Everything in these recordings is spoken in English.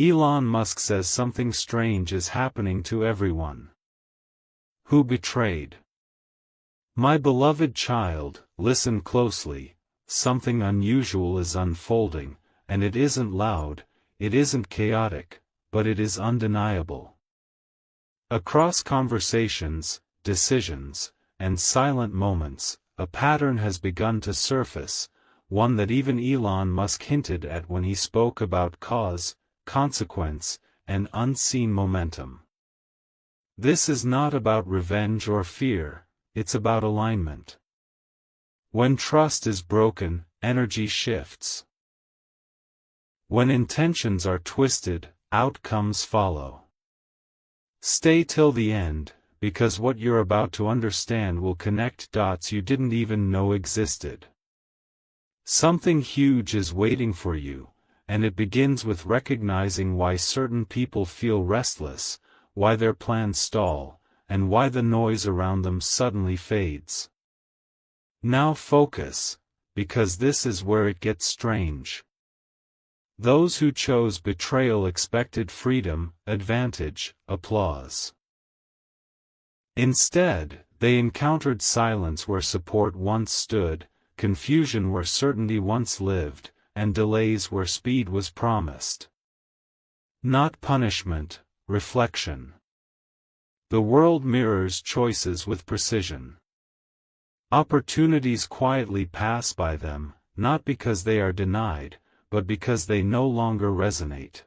Elon Musk says something strange is happening to everyone. Who betrayed? My beloved child, listen closely. Something unusual is unfolding, and it isn't loud, it isn't chaotic, but it is undeniable. Across conversations, decisions, and silent moments, a pattern has begun to surface, one that even Elon Musk hinted at when he spoke about cause, consequence, and unseen momentum. This is not about revenge or fear, it's about alignment. When trust is broken, energy shifts. When intentions are twisted, outcomes follow. Stay till the end, because what you're about to understand will connect dots you didn't even know existed. Something huge is waiting for you, and it begins with recognizing why certain people feel restless, why their plans stall, and why the noise around them suddenly fades. Now focus, because this is where it gets strange. Those who chose betrayal expected freedom, advantage, applause. Instead, they encountered silence where support once stood, confusion where certainty once lived, and delays where speed was promised. Not punishment, reflection. The world mirrors choices with precision. Opportunities quietly pass by them, not because they are denied, but because they no longer resonate.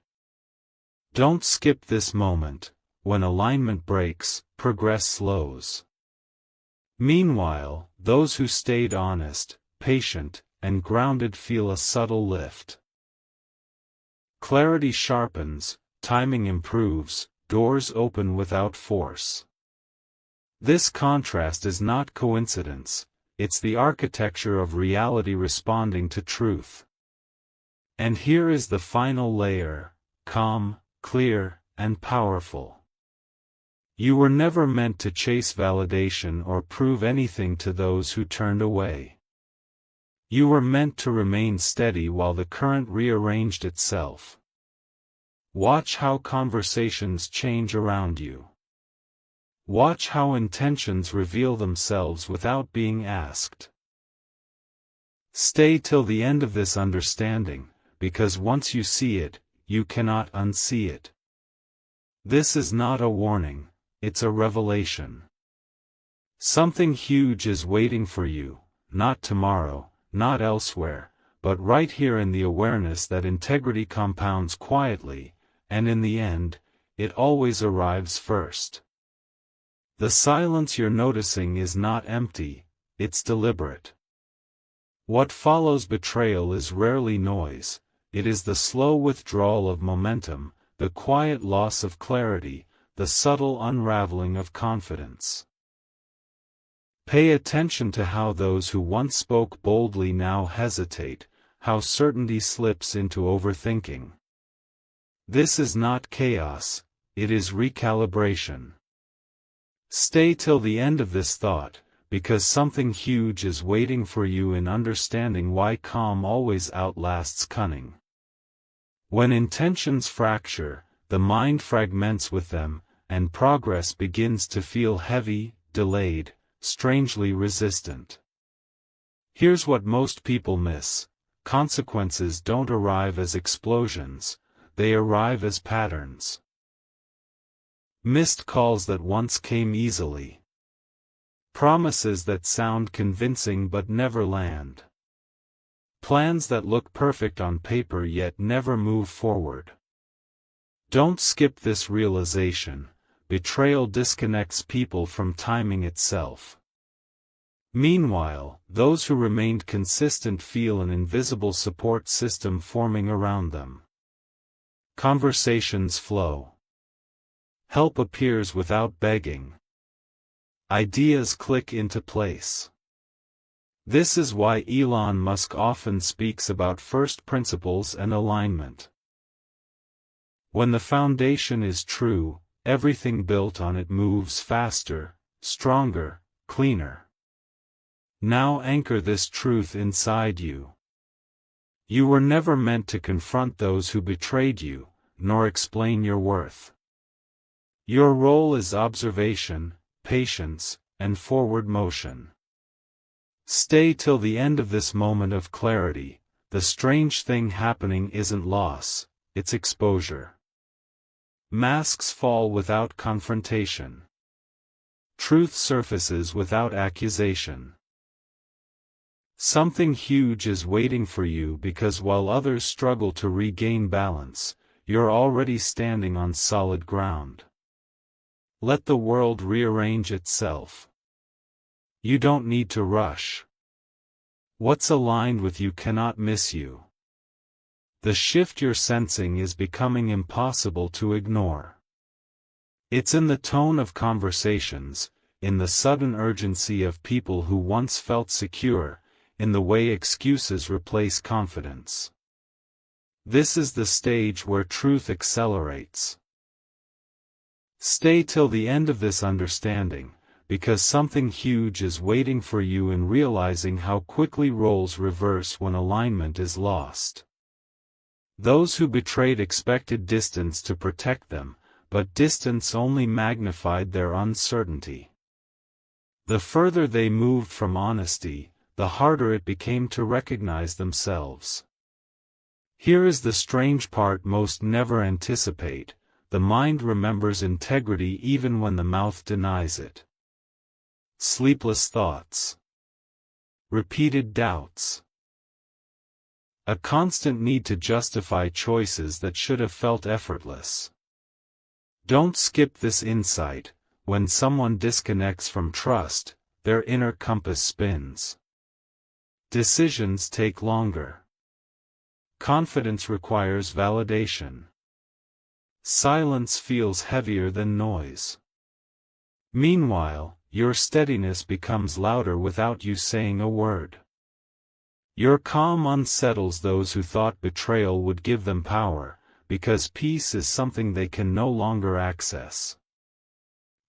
Don't skip this moment. When alignment breaks, progress slows. Meanwhile, those who stayed honest, patient, and grounded feel a subtle lift. Clarity sharpens, timing improves, doors open without force. This contrast is not coincidence, it's the architecture of reality responding to truth. And here is the final layer, calm, clear, and powerful. You were never meant to chase validation or prove anything to those who turned away. You were meant to remain steady while the current rearranged itself. Watch how conversations change around you. Watch how intentions reveal themselves without being asked. Stay till the end of this understanding, because once you see it, you cannot unsee it. This is not a warning, it's a revelation. Something huge is waiting for you, not tomorrow, not elsewhere, but right here in the awareness that integrity compounds quietly, and in the end, it always arrives first. The silence you're noticing is not empty, it's deliberate. What follows betrayal is rarely noise, it is the slow withdrawal of momentum, the quiet loss of clarity, the subtle unraveling of confidence. Pay attention to how those who once spoke boldly now hesitate, how certainty slips into overthinking. This is not chaos, it is recalibration. Stay till the end of this thought, because something huge is waiting for you in understanding why calm always outlasts cunning. When intentions fracture, the mind fragments with them, and progress begins to feel heavy, delayed, strangely resistant. Here's what most people miss: consequences don't arrive as explosions, they arrive as patterns. Missed calls that once came easily. Promises that sound convincing but never land. Plans that look perfect on paper yet never move forward. Don't skip this realization: betrayal disconnects people from timing itself. Meanwhile, those who remained consistent feel an invisible support system forming around them. Conversations flow. Help appears without begging. Ideas click into place. This is why Elon Musk often speaks about first principles and alignment. When the foundation is true, everything built on it moves faster, stronger, cleaner. Now anchor this truth inside you. You were never meant to confront those who betrayed you, nor explain your worth. Your role is observation, patience, and forward motion. Stay till the end of this moment of clarity. The strange thing happening isn't loss, it's exposure. Masks fall without confrontation. Truth surfaces without accusation. Something huge is waiting for you because while others struggle to regain balance, you're already standing on solid ground. Let the world rearrange itself. You don't need to rush. What's aligned with you cannot miss you. The shift you're sensing is becoming impossible to ignore. It's in the tone of conversations, in the sudden urgency of people who once felt secure, in the way excuses replace confidence. This is the stage where truth accelerates. Stay till the end of this understanding, because something huge is waiting for you in realizing how quickly roles reverse when alignment is lost. Those who betrayed expected distance to protect them, but distance only magnified their uncertainty. The further they moved from honesty, the harder it became to recognize themselves. Here is the strange part most never anticipate: the mind remembers integrity even when the mouth denies it. Sleepless thoughts. Repeated doubts. A constant need to justify choices that should have felt effortless. Don't skip this insight: when someone disconnects from trust, their inner compass spins. Decisions take longer. Confidence requires validation. Silence feels heavier than noise. Meanwhile, your steadiness becomes louder without you saying a word. Your calm unsettles those who thought betrayal would give them power, because peace is something they can no longer access.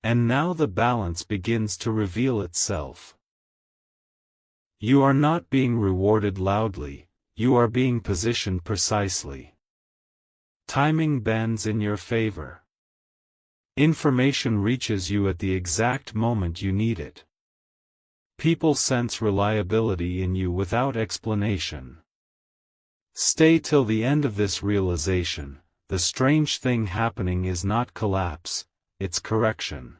And now the balance begins to reveal itself. You are not being rewarded loudly, you are being positioned precisely. Timing bends in your favor. Information reaches you at the exact moment you need it. People sense reliability in you without explanation. Stay till the end of this realization: the strange thing happening is not collapse, it's correction.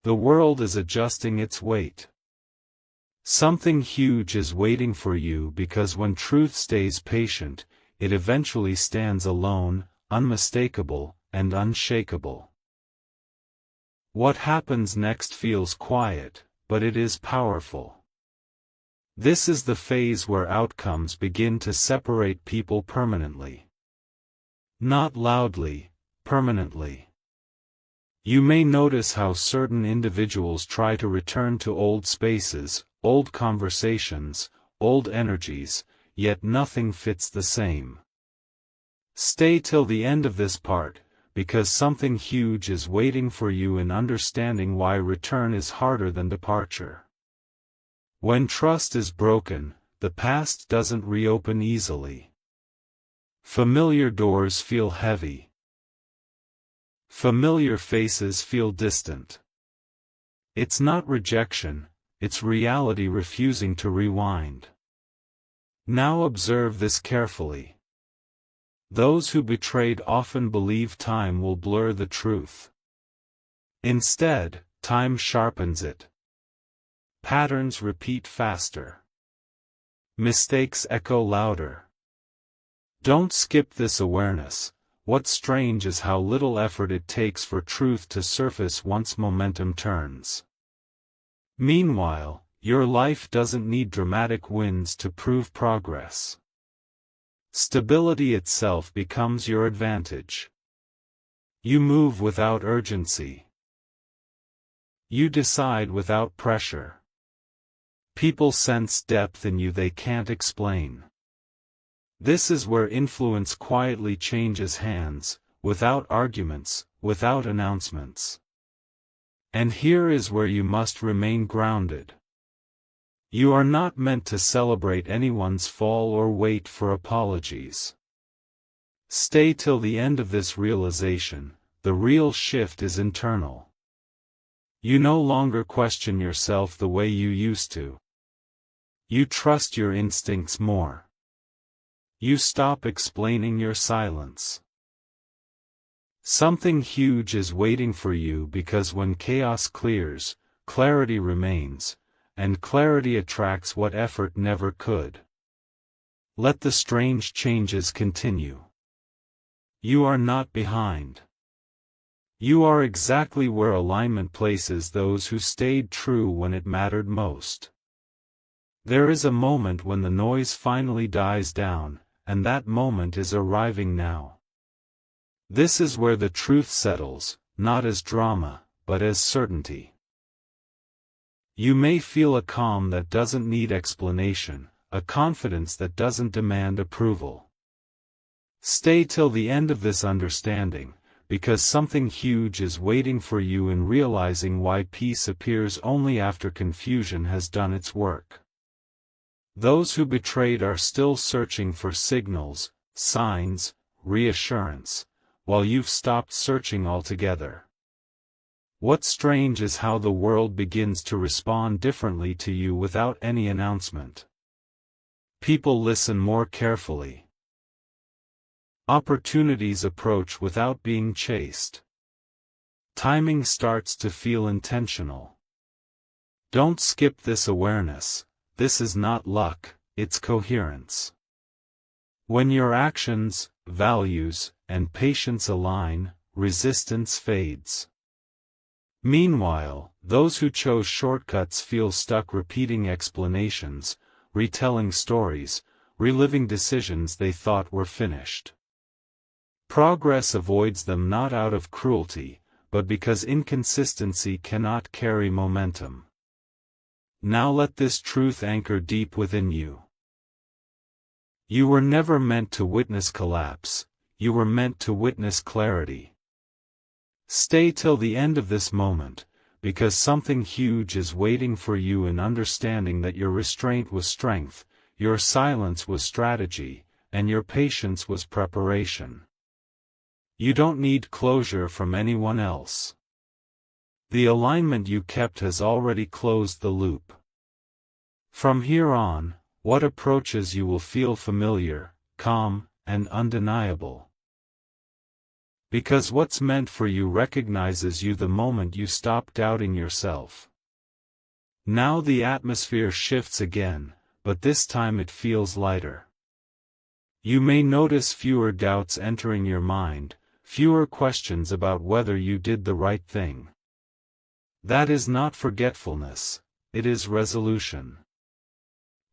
The world is adjusting its weight. Something huge is waiting for you because when truth stays patient, it eventually stands alone, unmistakable, and unshakable. What happens next feels quiet, but it is powerful. This is the phase where outcomes begin to separate people permanently. Not loudly, permanently. You may notice how certain individuals try to return to old spaces, old conversations, old energies, yet nothing fits the same. Stay till the end of this part, because something huge is waiting for you in understanding why return is harder than departure. When trust is broken, the past doesn't reopen easily. Familiar doors feel heavy. Familiar faces feel distant. It's not rejection, it's reality refusing to rewind. Now observe this carefully. Those who betrayed often believe time will blur the truth. Instead, time sharpens it. Patterns repeat faster. Mistakes echo louder. Don't skip this awareness. What's strange is how little effort it takes for truth to surface once momentum turns. Meanwhile, your life doesn't need dramatic wins to prove progress. Stability itself becomes your advantage. You move without urgency. You decide without pressure. People sense depth in you they can't explain. This is where influence quietly changes hands, without arguments, without announcements. And here is where you must remain grounded. You are not meant to celebrate anyone's fall or wait for apologies. Stay till the end of this realization. The real shift is internal. You no longer question yourself the way you used to. You trust your instincts more. You stop explaining your silence. Something huge is waiting for you, because when chaos clears, clarity remains, and clarity attracts what effort never could. Let the strange changes continue. You are not behind. You are exactly where alignment places those who stayed true when it mattered most. There is a moment when the noise finally dies down, and that moment is arriving now. This is where the truth settles, not as drama, but as certainty. You may feel a calm that doesn't need explanation, a confidence that doesn't demand approval. Stay till the end of this understanding, because something huge is waiting for you in realizing why peace appears only after confusion has done its work. Those who betrayed are still searching for signals, signs, reassurance, while you've stopped searching altogether. What's strange is how the world begins to respond differently to you without any announcement. People listen more carefully. Opportunities approach without being chased. Timing starts to feel intentional. Don't skip this awareness. This is not luck, it's coherence. When your actions, values, and patience align, resistance fades. Meanwhile, those who chose shortcuts feel stuck repeating explanations, retelling stories, reliving decisions they thought were finished. Progress avoids them not out of cruelty, but because inconsistency cannot carry momentum. Now let this truth anchor deep within you. You were never meant to witness collapse, you were meant to witness clarity. Stay till the end of this moment, because something huge is waiting for you in understanding that your restraint was strength, your silence was strategy, and your patience was preparation. You don't need closure from anyone else. The alignment you kept has already closed the loop. From here on, what approaches you will feel familiar, calm, and undeniable. Because what's meant for you recognizes you the moment you stop doubting yourself. Now the atmosphere shifts again, but this time it feels lighter. You may notice fewer doubts entering your mind, fewer questions about whether you did the right thing. That is not forgetfulness, it is resolution.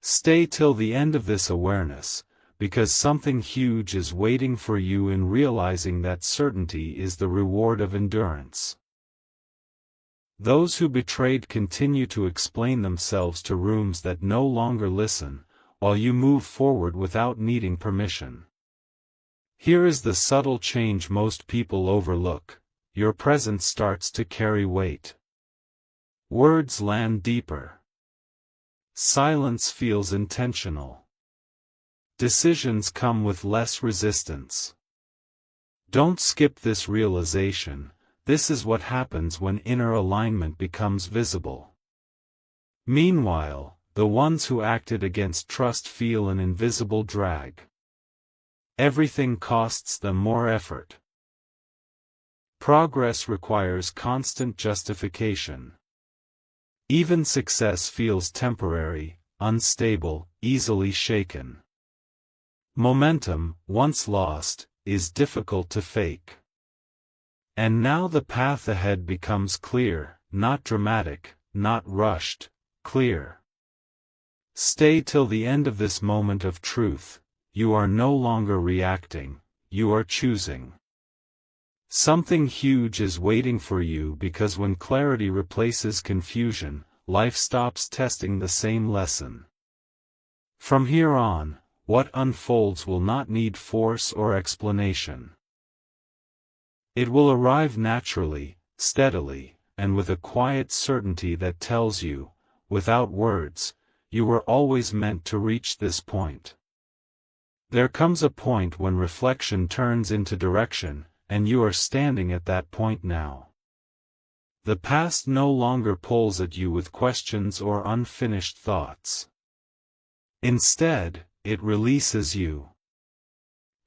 Stay till the end of this awareness, because something huge is waiting for you in realizing that certainty is the reward of endurance. Those who betrayed continue to explain themselves to rooms that no longer listen, while you move forward without needing permission. Here is the subtle change most people overlook: your presence starts to carry weight. Words land deeper. Silence feels intentional. Decisions come with less resistance. Don't skip this realization. This is what happens when inner alignment becomes visible. Meanwhile, the ones who acted against trust feel an invisible drag. Everything costs them more effort. Progress requires constant justification. Even success feels temporary, unstable, easily shaken. Momentum, once lost, is difficult to fake. And now the path ahead becomes clear, not dramatic, not rushed, clear. Stay till the end of this moment of truth. You are no longer reacting, you are choosing. Something huge is waiting for you, because when clarity replaces confusion, life stops testing the same lesson. From here on, what unfolds will not need force or explanation. It will arrive naturally, steadily, and with a quiet certainty that tells you, without words, you were always meant to reach this point. There comes a point when reflection turns into direction, and you are standing at that point now. The past no longer pulls at you with questions or unfinished thoughts. Instead, it releases you.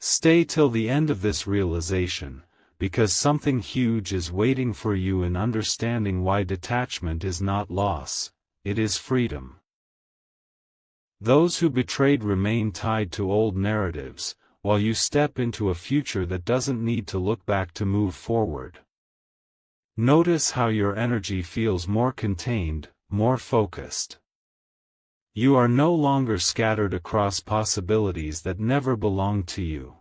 Stay till the end of this realization, because something huge is waiting for you in understanding why detachment is not loss, it is freedom. Those who betrayed remain tied to old narratives, while you step into a future that doesn't need to look back to move forward. Notice how your energy feels more contained, more focused. You are no longer scattered across possibilities that never belonged to you.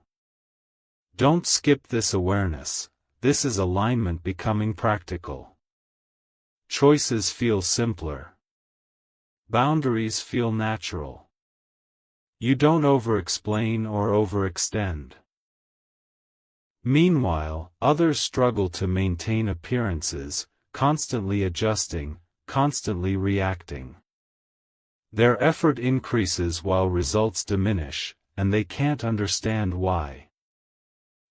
Don't skip this awareness. This is alignment becoming practical. Choices feel simpler. Boundaries feel natural. You don't over-explain or overextend. Meanwhile, others struggle to maintain appearances, constantly adjusting, constantly reacting. Their effort increases while results diminish, and they can't understand why.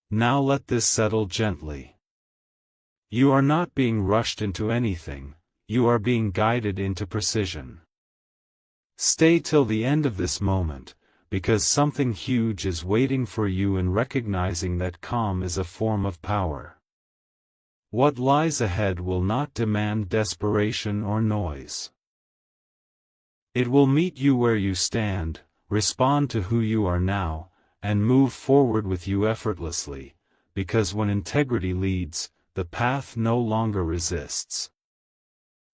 Now let this settle gently. You are not being rushed into anything, you are being guided into precision. Stay till the end of this moment, because something huge is waiting for you in recognizing that calm is a form of power. What lies ahead will not demand desperation or noise. It will meet you where you stand, respond to who you are now, and move forward with you effortlessly, because when integrity leads, the path no longer resists.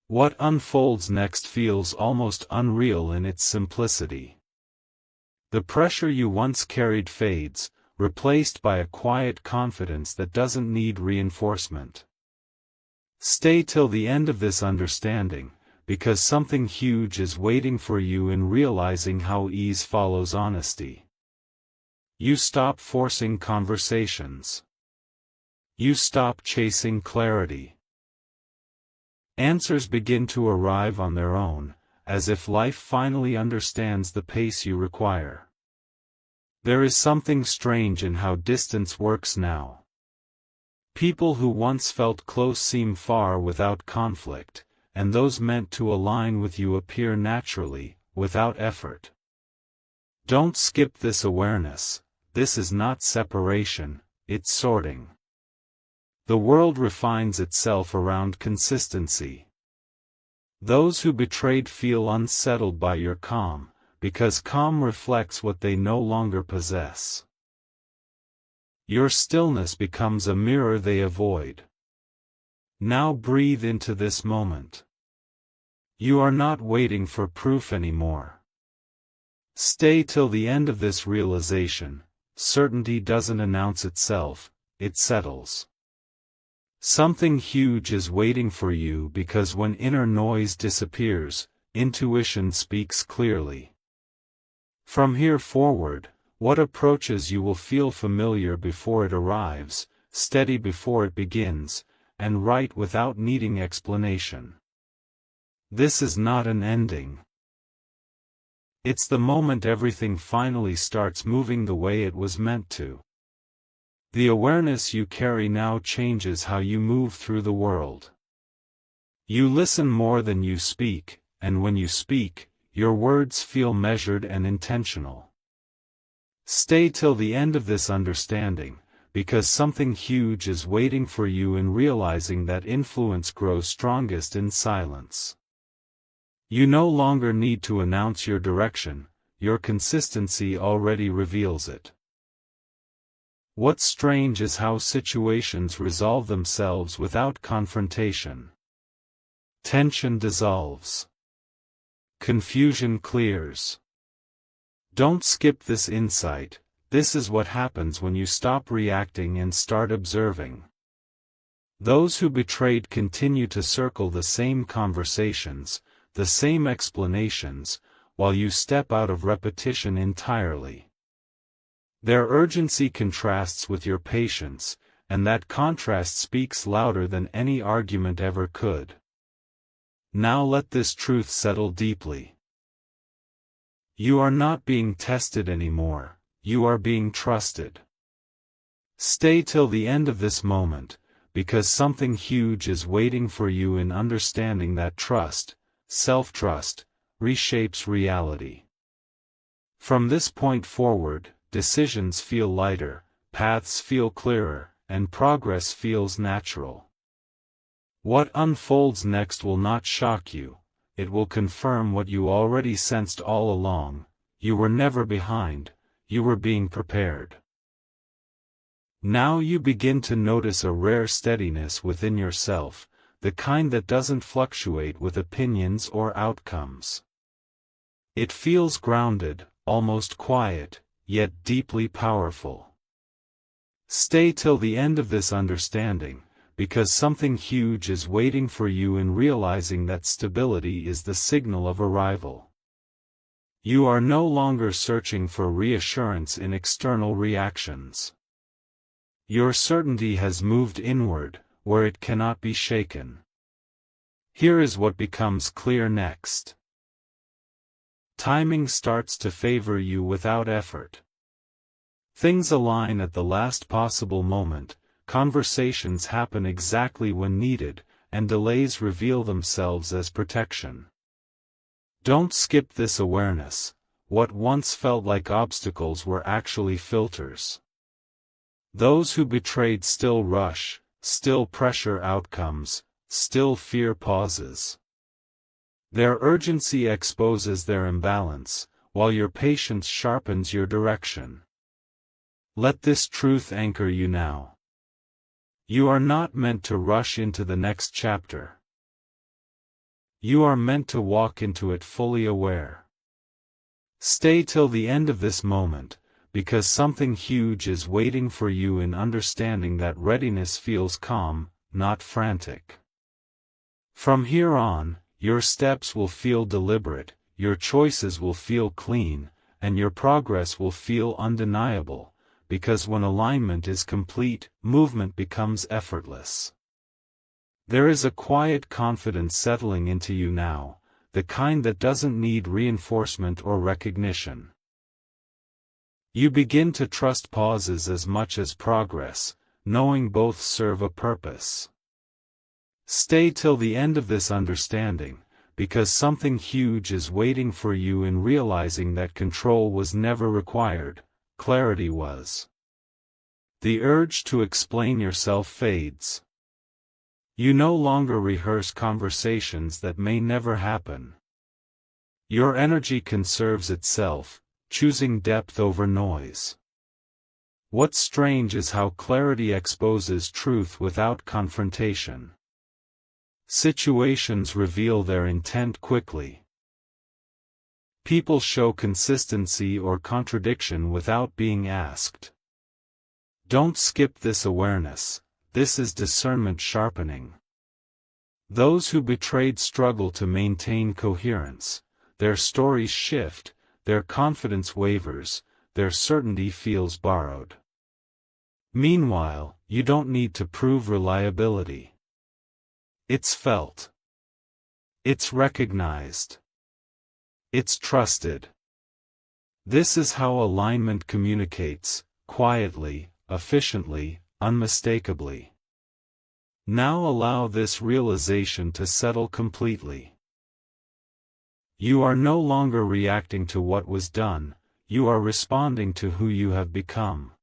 What unfolds next feels almost unreal in its simplicity. The pressure you once carried fades, replaced by a quiet confidence that doesn't need reinforcement. Stay till the end of this understanding, because something huge is waiting for you in realizing how ease follows honesty. You stop forcing conversations. You stop chasing clarity. Answers begin to arrive on their own, as if life finally understands the pace you require. There is something strange in how distance works now. People who once felt close seem far without conflict, and those meant to align with you appear naturally, without effort. Don't skip this awareness. This is not separation, it's sorting. The world refines itself around consistency. Those who betrayed feel unsettled by your calm, because calm reflects what they no longer possess. Your stillness becomes a mirror they avoid. Now breathe into this moment. You are not waiting for proof anymore. Stay till the end of this realization. Certainty doesn't announce itself, it settles. Something huge is waiting for you because when inner noise disappears, intuition speaks clearly. From here forward, what approaches you will feel familiar before it arrives, steady before it begins, and right without needing explanation. This is not an ending. It's the moment everything finally starts moving the way it was meant to. The awareness you carry now changes how you move through the world. You listen more than you speak, and when you speak, your words feel measured and intentional. Stay till the end of this understanding, because something huge is waiting for you in realizing that influence grows strongest in silence. You no longer need to announce your direction, your consistency already reveals it. What's strange is how situations resolve themselves without confrontation. Tension dissolves. Confusion clears. Don't skip this insight. This is what happens when you stop reacting and start observing. Those who betrayed continue to circle the same conversations, the same explanations, while you step out of repetition entirely. Their urgency contrasts with your patience, and that contrast speaks louder than any argument ever could. Now let this truth settle deeply. You are not being tested anymore, you are being trusted. Stay till the end of this moment, because something huge is waiting for you in understanding that trust, self-trust, reshapes reality. From this point forward, decisions feel lighter, paths feel clearer, and progress feels natural. What unfolds next will not shock you, it will confirm what you already sensed all along: you were never behind, you were being prepared. Now you begin to notice a rare steadiness within yourself, the kind that doesn't fluctuate with opinions or outcomes. It feels grounded, almost quiet, yet deeply powerful. Stay till the end of this understanding, because something huge is waiting for you in realizing that stability is the signal of arrival. You are no longer searching for reassurance in external reactions. Your certainty has moved inward, where it cannot be shaken. Here is what becomes clear next. Timing starts to favor you without effort. Things align at the last possible moment, conversations happen exactly when needed, and delays reveal themselves as protection. Don't skip this awareness: what once felt like obstacles were actually filters. Those who betrayed still rush, still pressure outcomes, still fear pauses. Their urgency exposes their imbalance, while your patience sharpens your direction. Let this truth anchor you now. You are not meant to rush into the next chapter. You are meant to walk into it fully aware. Stay till the end of this moment, because something huge is waiting for you in understanding that readiness feels calm, not frantic. From here on, your steps will feel deliberate, your choices will feel clean, and your progress will feel undeniable, because when alignment is complete, movement becomes effortless. There is a quiet confidence settling into you now, the kind that doesn't need reinforcement or recognition. You begin to trust pauses as much as progress, knowing both serve a purpose. Stay till the end of this understanding, because something huge is waiting for you in realizing that control was never required, clarity was. The urge to explain yourself fades. You no longer rehearse conversations that may never happen. Your energy conserves itself, choosing depth over noise. What's strange is how clarity exposes truth without confrontation. Situations reveal their intent quickly. People show consistency or contradiction without being asked. Don't skip this awareness, this is discernment sharpening. Those who betrayed struggle to maintain coherence, their stories shift, their confidence wavers, their certainty feels borrowed. Meanwhile, you don't need to prove reliability. It's felt. It's recognized. It's trusted. This is how alignment communicates, quietly, efficiently, unmistakably. Now allow this realization to settle completely. You are no longer reacting to what was done, you are responding to who you have become.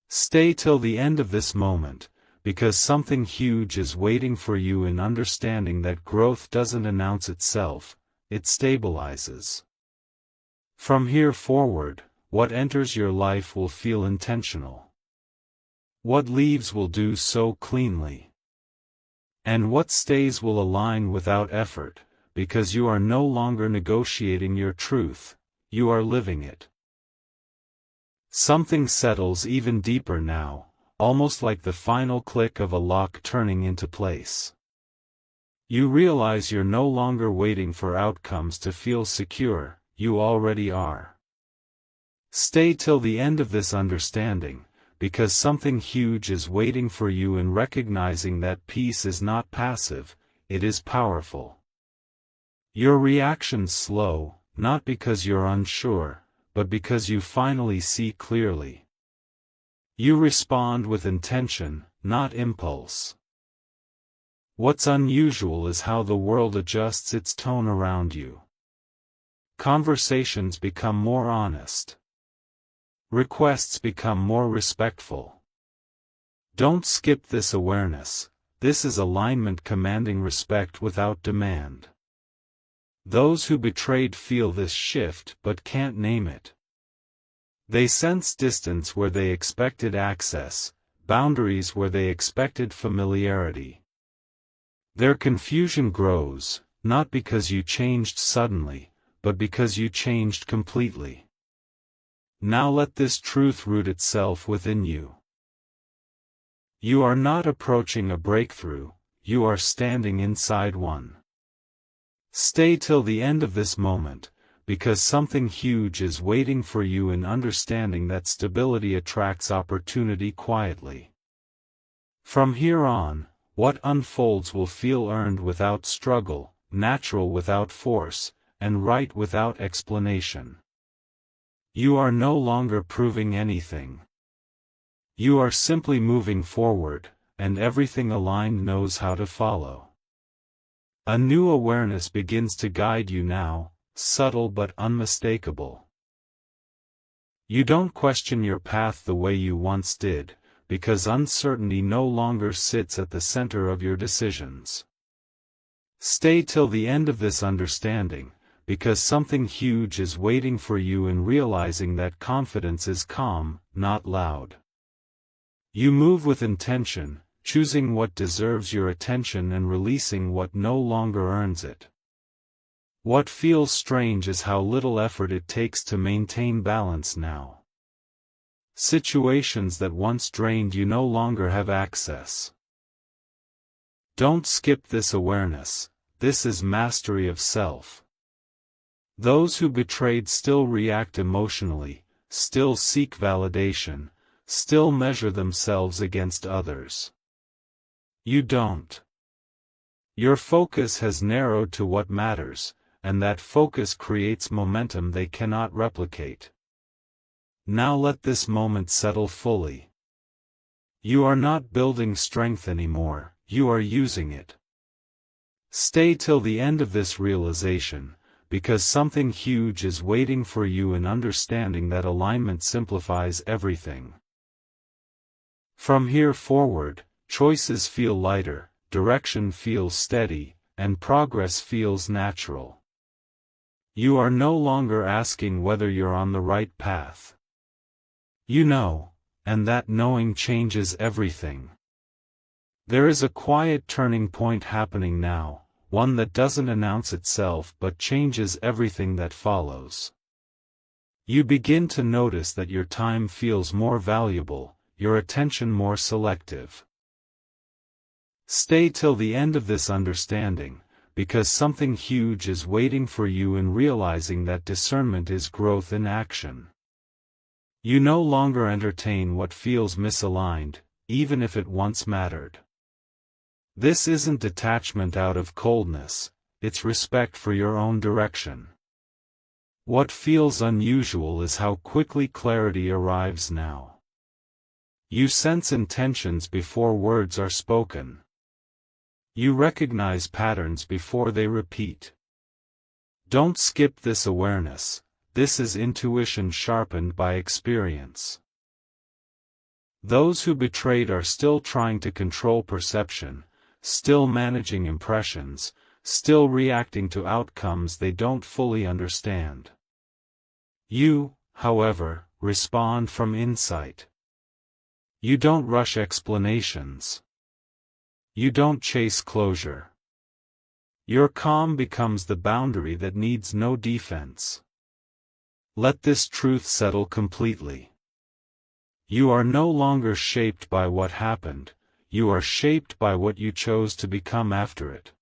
Stay till the end of this moment, because something huge is waiting for you in understanding that growth doesn't announce itself, it stabilizes. From here forward, what enters your life will feel intentional. What leaves will do so cleanly. And what stays will align without effort, because you are no longer negotiating your truth, you are living it. Something settles even deeper now, almost like the final click of a lock turning into place. You realize you're no longer waiting for outcomes to feel secure, you already are. Stay till the end of this understanding, because something huge is waiting for you in recognizing that peace is not passive, it is powerful. Your reactions slow, not because you're unsure, but because you finally see clearly. You respond with intention, not impulse. What's unusual is how the world adjusts its tone around you. Conversations become more honest. Requests become more respectful. Don't skip this awareness. This is alignment commanding respect without demand. Those who betrayed feel this shift but can't name it. They sense distance where they expected access, boundaries where they expected familiarity. Their confusion grows, not because you changed suddenly, but because you changed completely. Now let this truth root itself within you. You are not approaching a breakthrough, you are standing inside one. Stay till the end of this moment, because something huge is waiting for you in understanding that stability attracts opportunity quietly. From here on, what unfolds will feel earned without struggle, natural without force, and right without explanation. You are no longer proving anything. You are simply moving forward, and everything aligned knows how to follow. A new awareness begins to guide you now, subtle but unmistakable. You don't question your path the way you once did, because uncertainty no longer sits at the center of your decisions. Stay till the end of this understanding, because something huge is waiting for you in realizing that confidence is calm, not loud. You move with intention, choosing what deserves your attention and releasing what no longer earns it. What feels strange is how little effort it takes to maintain balance now. Situations that once drained you no longer have access. Don't skip this awareness. This is mastery of self. Those who betrayed still react emotionally, still seek validation, still measure themselves against others. You don't. Your focus has narrowed to what matters, and that focus creates momentum they cannot replicate. Now let this moment settle fully. You are not building strength anymore, you are using it. Stay till the end of this realization, because something huge is waiting for you in understanding that alignment simplifies everything. From here forward, choices feel lighter, direction feels steady, and progress feels natural. You are no longer asking whether you're on the right path. You know, and that knowing changes everything. There is a quiet turning point happening now, one that doesn't announce itself but changes everything that follows. You begin to notice that your time feels more valuable, your attention more selective. Stay till the end of this understanding, because something huge is waiting for you in realizing that discernment is growth in action. You no longer entertain what feels misaligned, even if it once mattered. This isn't detachment out of coldness, it's respect for your own direction. What feels unusual is how quickly clarity arrives now. You sense intentions before words are spoken. You recognize patterns before they repeat. Don't skip this awareness. This is intuition sharpened by experience. Those who betrayed are still trying to control perception, still managing impressions, still reacting to outcomes they don't fully understand. You, however, respond from insight. You don't rush explanations. You don't chase closure. Your calm becomes the boundary that needs no defense. Let this truth settle completely. You are no longer shaped by what happened, you are shaped by what you chose to become after it.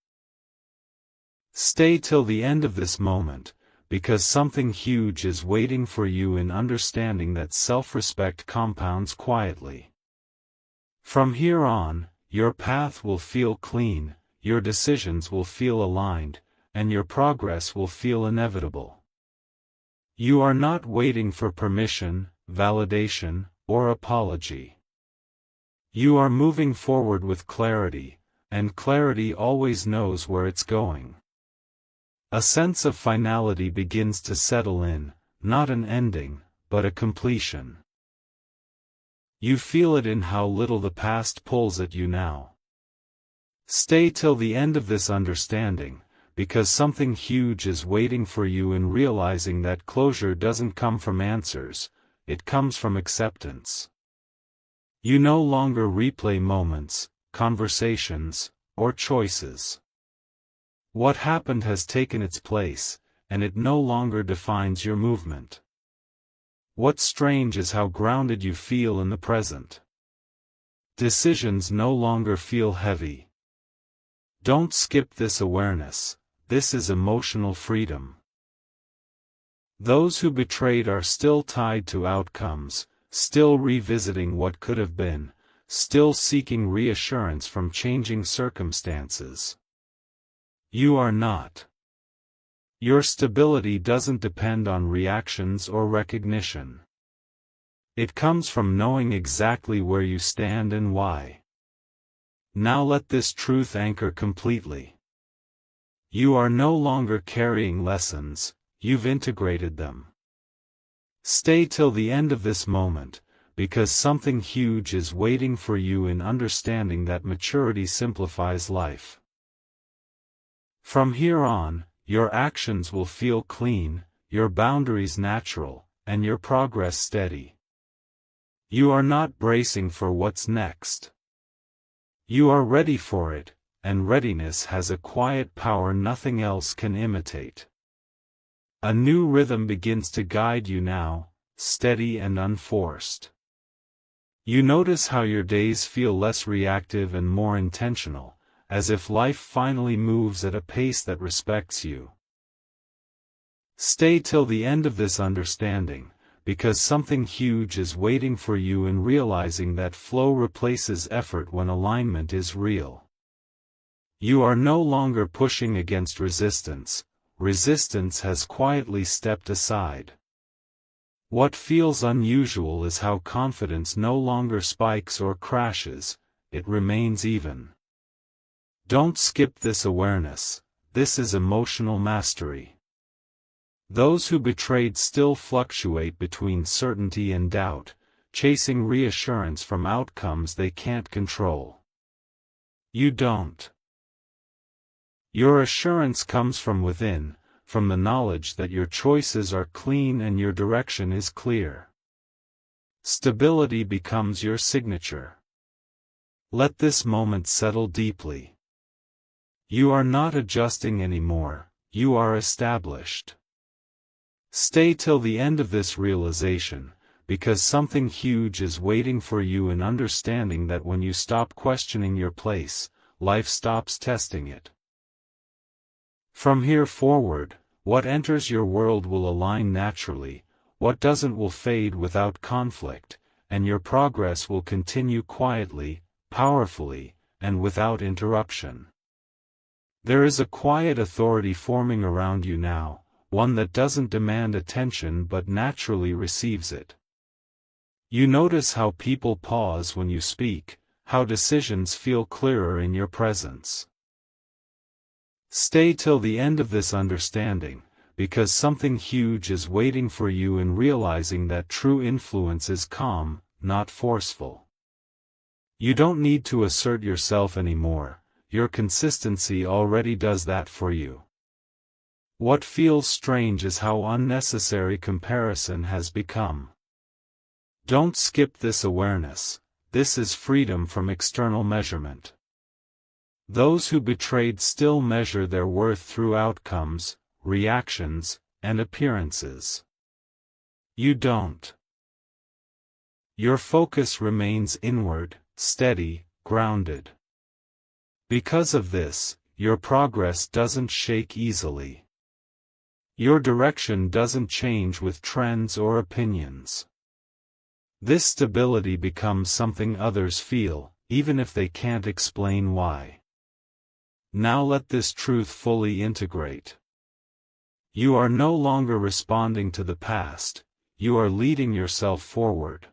Stay till the end of this moment, because something huge is waiting for you in understanding that self-respect compounds quietly. From here on, your path will feel clean, your decisions will feel aligned, and your progress will feel inevitable. You are not waiting for permission, validation, or apology. You are moving forward with clarity, and clarity always knows where it's going. A sense of finality begins to settle in, not an ending, but a completion. You feel it in how little the past pulls at you now. Stay till the end of this understanding, because something huge is waiting for you in realizing that closure doesn't come from answers, it comes from acceptance. You no longer replay moments, conversations, or choices. What happened has taken its place, and it no longer defines your movement. What's strange is how grounded you feel in the present. Decisions no longer feel heavy. Don't skip this awareness, this is emotional freedom. Those who betrayed are still tied to outcomes, still revisiting what could have been, still seeking reassurance from changing circumstances. You are not. Your stability doesn't depend on reactions or recognition. It comes from knowing exactly where you stand and why. Now let this truth anchor completely. You are no longer carrying lessons, you've integrated them. Stay till the end of this moment, because something huge is waiting for you in understanding that maturity simplifies life. From here on, your actions will feel clean, your boundaries natural, and your progress steady. You are not bracing for what's next. You are ready for it, and readiness has a quiet power nothing else can imitate. A new rhythm begins to guide you now, steady and unforced. You notice how your days feel less reactive and more intentional, as if life finally moves at a pace that respects you. Stay till the end of this understanding, because something huge is waiting for you in realizing that flow replaces effort when alignment is real. You are no longer pushing against resistance, resistance has quietly stepped aside. What feels unusual is how confidence no longer spikes or crashes, it remains even. Don't skip this awareness, this is emotional mastery. Those who betrayed still fluctuate between certainty and doubt, chasing reassurance from outcomes they can't control. You don't. Your assurance comes from within, from the knowledge that your choices are clean and your direction is clear. Stability becomes your signature. Let this moment settle deeply. You are not adjusting anymore, you are established. Stay till the end of this realization, because something huge is waiting for you in understanding that when you stop questioning your place, life stops testing it. From here forward, what enters your world will align naturally, what doesn't will fade without conflict, and your progress will continue quietly, powerfully, and without interruption. There is a quiet authority forming around you now, one that doesn't demand attention but naturally receives it. You notice how people pause when you speak, how decisions feel clearer in your presence. Stay till the end of this understanding, because something huge is waiting for you in realizing that true influence is calm, not forceful. You don't need to assert yourself anymore. Your consistency already does that for you. What feels strange is how unnecessary comparison has become. Don't skip this awareness, this is freedom from external measurement. Those who betrayed still measure their worth through outcomes, reactions, and appearances. You don't. Your focus remains inward, steady, grounded. Because of this, your progress doesn't shake easily. Your direction doesn't change with trends or opinions. This stability becomes something others feel, even if they can't explain why. Now let this truth fully integrate. You are no longer responding to the past, you are leading yourself forward.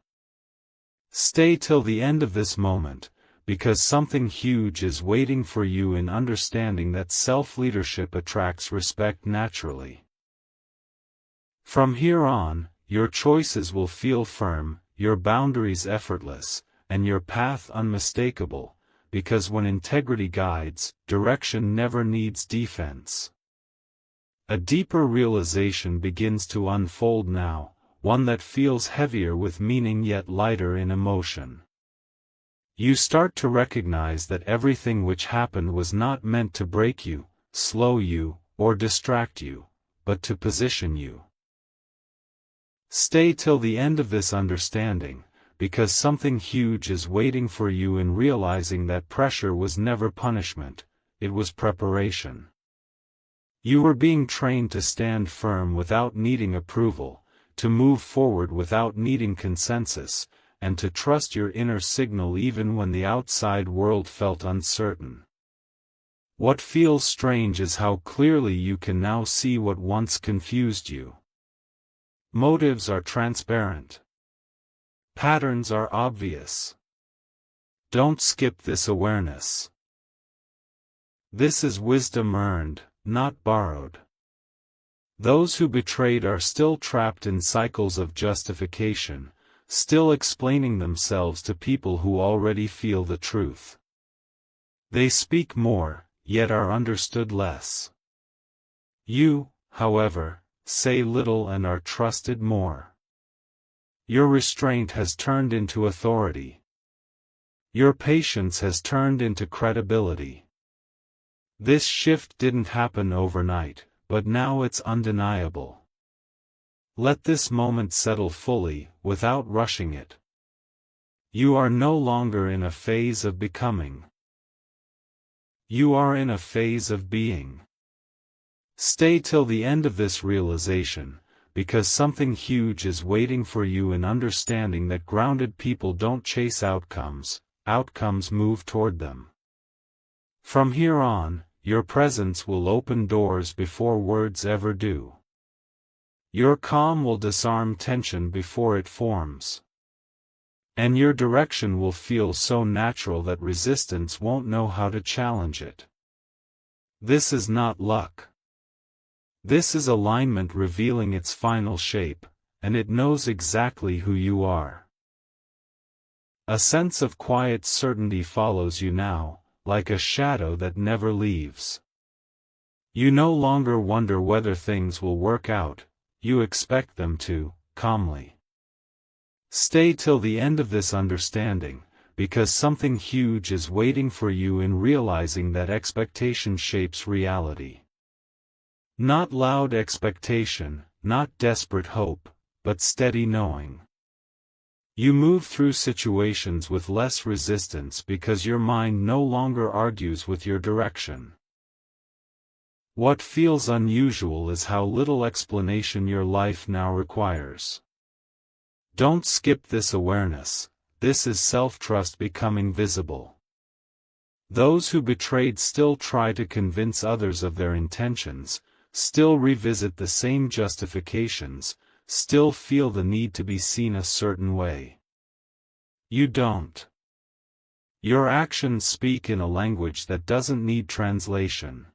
Stay till the end of this moment, because something huge is waiting for you in understanding that self-leadership attracts respect naturally. From here on, your choices will feel firm, your boundaries effortless, and your path unmistakable, because when integrity guides, direction never needs defense. A deeper realization begins to unfold now, one that feels heavier with meaning yet lighter in emotion. You start to recognize that everything which happened was not meant to break you, slow you, or distract you, but to position you. Stay till the end of this understanding, because something huge is waiting for you in realizing that pressure was never punishment, it was preparation. You were being trained to stand firm without needing approval, to move forward without needing consensus, and to trust your inner signal even when the outside world felt uncertain. What feels strange is how clearly you can now see what once confused you. Motives are transparent. Patterns are obvious. Don't skip this awareness. This is wisdom earned, not borrowed. Those who betrayed are still trapped in cycles of justification, still explaining themselves to people who already feel the truth. They speak more, yet are understood less. You, however, say little and are trusted more. Your restraint has turned into authority. Your patience has turned into credibility. This shift didn't happen overnight, but now it's undeniable. Let this moment settle fully, without rushing it. You are no longer in a phase of becoming. You are in a phase of being. Stay till the end of this realization, because something huge is waiting for you in understanding that grounded people don't chase outcomes, outcomes move toward them. From here on, your presence will open doors before words ever do. Your calm will disarm tension before it forms. And your direction will feel so natural that resistance won't know how to challenge it. This is not luck. This is alignment revealing its final shape, and it knows exactly who you are. A sense of quiet certainty follows you now, like a shadow that never leaves. You no longer wonder whether things will work out, you expect them to, calmly. Stay till the end of this understanding, because something huge is waiting for you in realizing that expectation shapes reality. Not loud expectation, not desperate hope, but steady knowing. You move through situations with less resistance because your mind no longer argues with your direction. What feels unusual is how little explanation your life now requires. Don't skip this awareness, this is self-trust becoming visible. Those who betrayed still try to convince others of their intentions, still revisit the same justifications, still feel the need to be seen a certain way. You don't. Your actions speak in a language that doesn't need translation.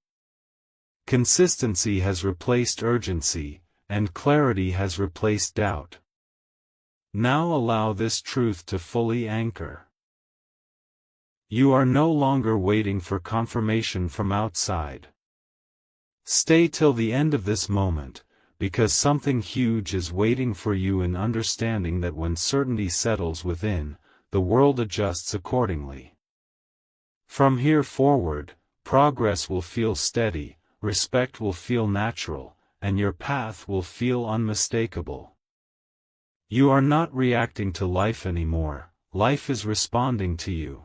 Consistency has replaced urgency, and clarity has replaced doubt. Now allow this truth to fully anchor. You are no longer waiting for confirmation from outside. Stay till the end of this moment, because something huge is waiting for you in understanding that when certainty settles within, the world adjusts accordingly. From here forward, progress will feel steady, respect will feel natural, and your path will feel unmistakable. You are not reacting to life anymore, life is responding to you.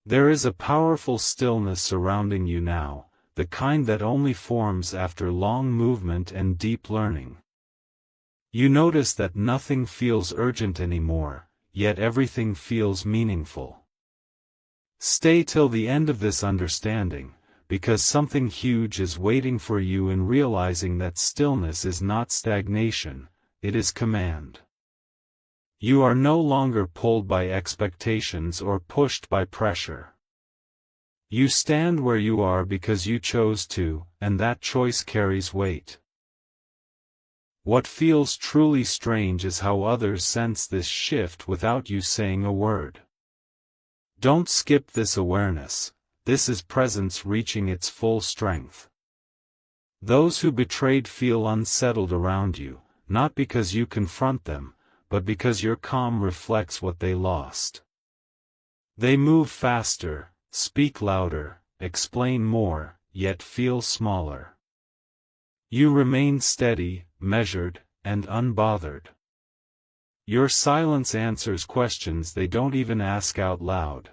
There is a powerful stillness surrounding you now, the kind that only forms after long movement and deep learning. You notice that nothing feels urgent anymore, yet everything feels meaningful. Stay till the end of this understanding, because something huge is waiting for you in realizing that stillness is not stagnation, it is command. You are no longer pulled by expectations or pushed by pressure. You stand where you are because you chose to, and that choice carries weight. What feels truly strange is how others sense this shift without you saying a word. Don't skip this awareness. This is presence reaching its full strength. Those who betrayed feel unsettled around you, not because you confront them, but because your calm reflects what they lost. They move faster, speak louder, explain more, yet feel smaller. You remain steady, measured, and unbothered. Your silence answers questions they don't even ask out loud.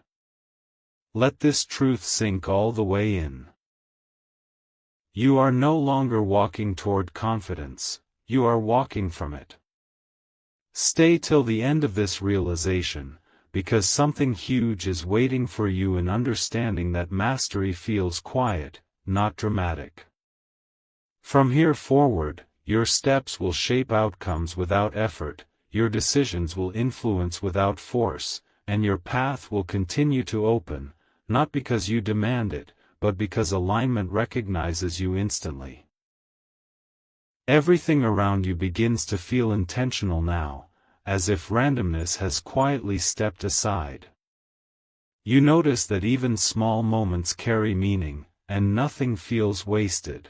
Let this truth sink all the way in. You are no longer walking toward confidence, you are walking from it. Stay till the end of this realization, because something huge is waiting for you in understanding that mastery feels quiet, not dramatic. From here forward, your steps will shape outcomes without effort, your decisions will influence without force, and your path will continue to open, not because you demand it, but because alignment recognizes you instantly. Everything around you begins to feel intentional now, as if randomness has quietly stepped aside. You notice that even small moments carry meaning, and nothing feels wasted.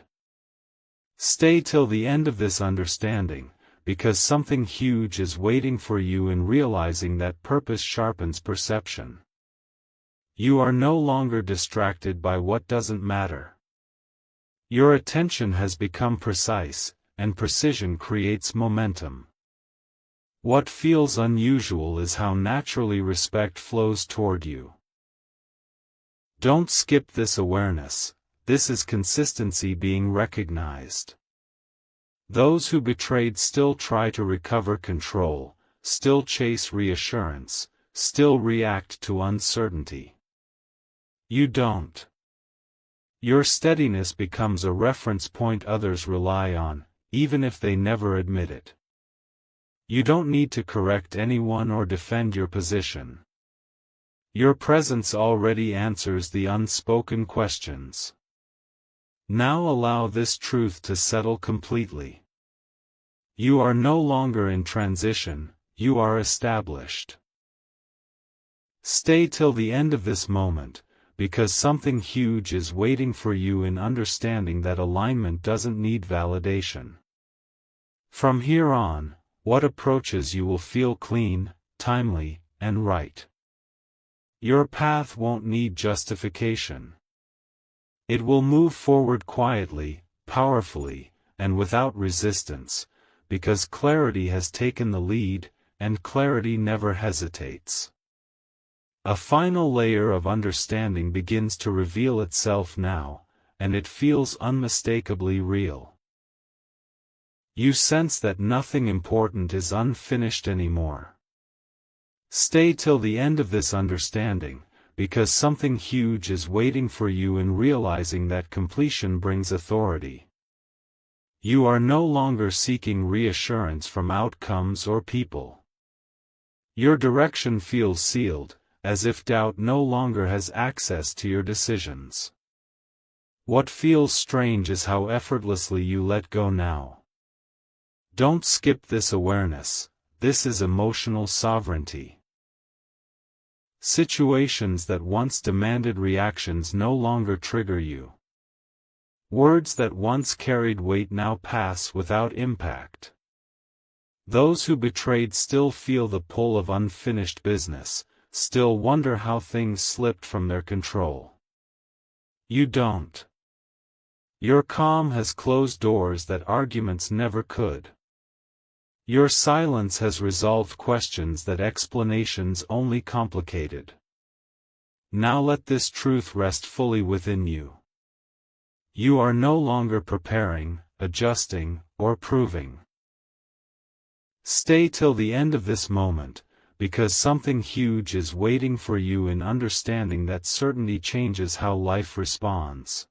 Stay till the end of this understanding, because something huge is waiting for you in realizing that purpose sharpens perception. You are no longer distracted by what doesn't matter. Your attention has become precise, and precision creates momentum. What feels unusual is how naturally respect flows toward you. Don't skip this awareness. This is consistency being recognized. Those who betrayed still try to recover control, still chase reassurance, still react to uncertainty. You don't. Your steadiness becomes a reference point others rely on, even if they never admit it. You don't need to correct anyone or defend your position. Your presence already answers the unspoken questions. Now allow this truth to settle completely. You are no longer in transition, you are established. Stay till the end of this moment, because something huge is waiting for you in understanding that alignment doesn't need validation. From here on, what approaches you will feel clean, timely, and right. Your path won't need justification. It will move forward quietly, powerfully, and without resistance, because clarity has taken the lead, and clarity never hesitates. A final layer of understanding begins to reveal itself now, and it feels unmistakably real. You sense that nothing important is unfinished anymore. Stay till the end of this understanding, because something huge is waiting for you in realizing that completion brings authority. You are no longer seeking reassurance from outcomes or people. Your direction feels sealed, as if doubt no longer has access to your decisions. What feels strange is how effortlessly you let go now. Don't skip this awareness. This is emotional sovereignty. Situations that once demanded reactions no longer trigger you. Words that once carried weight now pass without impact. Those who betrayed still feel the pull of unfinished business, still wonder how things slipped from their control. You don't. Your calm has closed doors that arguments never could. Your silence has resolved questions that explanations only complicated. Now let this truth rest fully within you. You are no longer preparing, adjusting, or proving. Stay till the end of this moment, because something huge is waiting for you in understanding that certainty changes how life responds.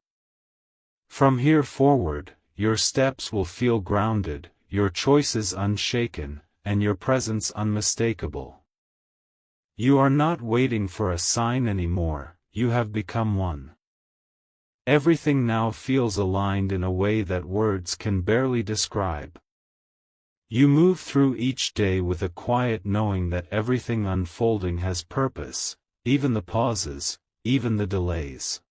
From here forward, your steps will feel grounded, your choices unshaken, and your presence unmistakable. You are not waiting for a sign anymore, you have become one. Everything now feels aligned in a way that words can barely describe. You move through each day with a quiet knowing that everything unfolding has purpose, even the pauses, even the delays.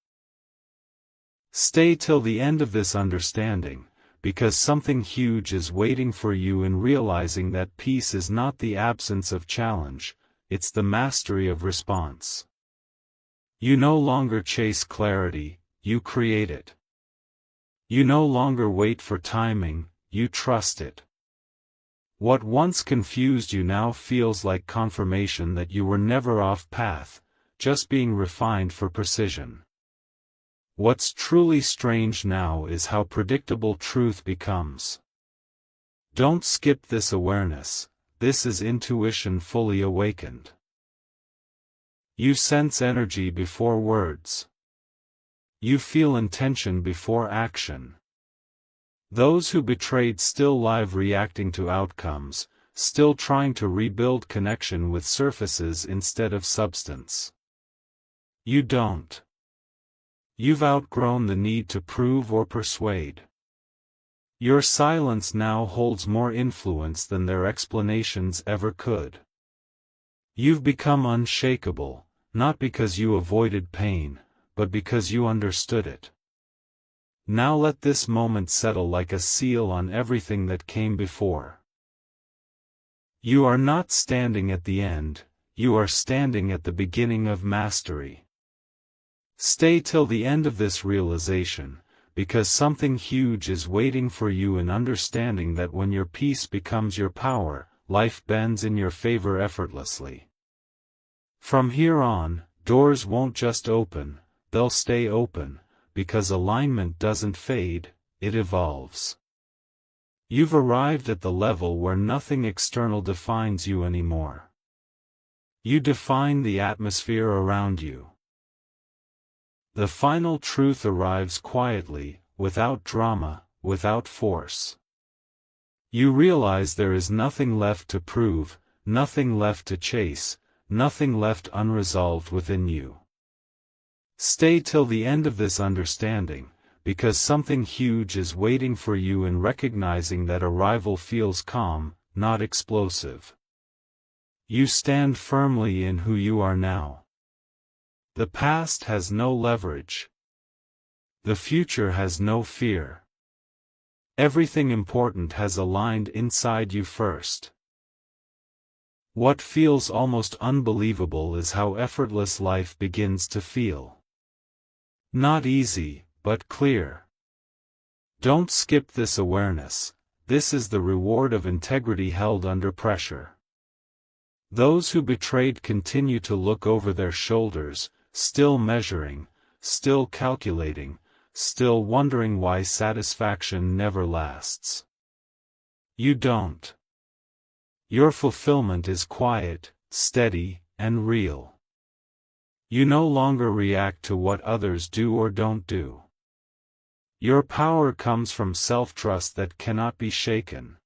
Stay till the end of this understanding, because something huge is waiting for you in realizing that peace is not the absence of challenge, it's the mastery of response. You no longer chase clarity, you create it. You no longer wait for timing, you trust it. What once confused you now feels like confirmation that you were never off path, just being refined for precision. What's truly strange now is how predictable truth becomes. Don't skip this awareness, this is intuition fully awakened. You sense energy before words. You feel intention before action. Those who betrayed still live reacting to outcomes, still trying to rebuild connection with surfaces instead of substance. You don't. You've outgrown the need to prove or persuade. Your silence now holds more influence than their explanations ever could. You've become unshakable, not because you avoided pain, but because you understood it. Now let this moment settle like a seal on everything that came before. You are not standing at the end, you are standing at the beginning of mastery. Stay till the end of this realization, because something huge is waiting for you in understanding that when your peace becomes your power, life bends in your favor effortlessly. From here on, doors won't just open, they'll stay open, because alignment doesn't fade, it evolves. You've arrived at the level where nothing external defines you anymore. You define the atmosphere around you. The final truth arrives quietly, without drama, without force. You realize there is nothing left to prove, nothing left to chase, nothing left unresolved within you. Stay till the end of this understanding, because something huge is waiting for you in recognizing that arrival feels calm, not explosive. You stand firmly in who you are now. The past has no leverage. The future has no fear. Everything important has aligned inside you first. What feels almost unbelievable is how effortless life begins to feel. Not easy, but clear. Don't skip this awareness, this is the reward of integrity held under pressure. Those who betrayed continue to look over their shoulders, still measuring, still calculating, still wondering why satisfaction never lasts. You don't. Your fulfillment is quiet, steady, and real. You no longer react to what others do or don't do. Your power comes from self-trust that cannot be shaken.